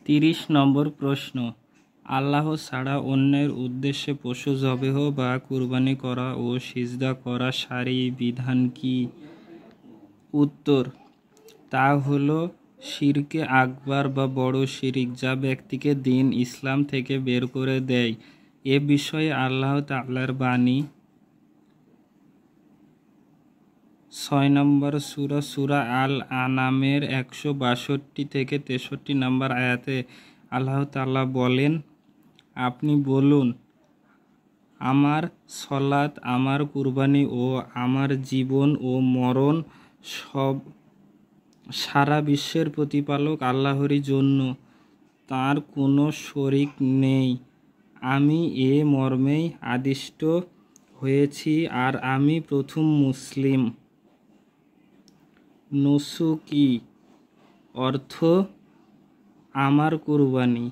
30 নম্বর প্রশ্ন, আল্লাহ ছাড়া অন্যের উদ্দেশ্যে পশু জবেহ বা কুরবানি করা ও সিজদা করা শারঈ বিধান কি? উত্তর, তা হলো শিরকে আকবার বা বড় শিরিক, যা ব্যক্তিকে দ্বীন ইসলাম থেকে বের করে দেয়। এ বিষয়ে আল্লাহ তাআলার বাণী 6 নম্বর সূরা আল আনামের 162 থেকে 63 নম্বর আয়াতে আল্লাহ তাআলা বলেন, আপনি বলুন, আমার সলাত, আমার কুরবানি ও আমার জীবন ও মরণ সব সারা বিশ্বের প্রতিপালক আল্লাহরই জন্য, তার কোনো শরীক নেই। আমি এ মর্মেই আদিষ্ট হয়েছি আর আমি প্রথম মুসলিম। নুসুকি অর্থ আমার কুরবানি।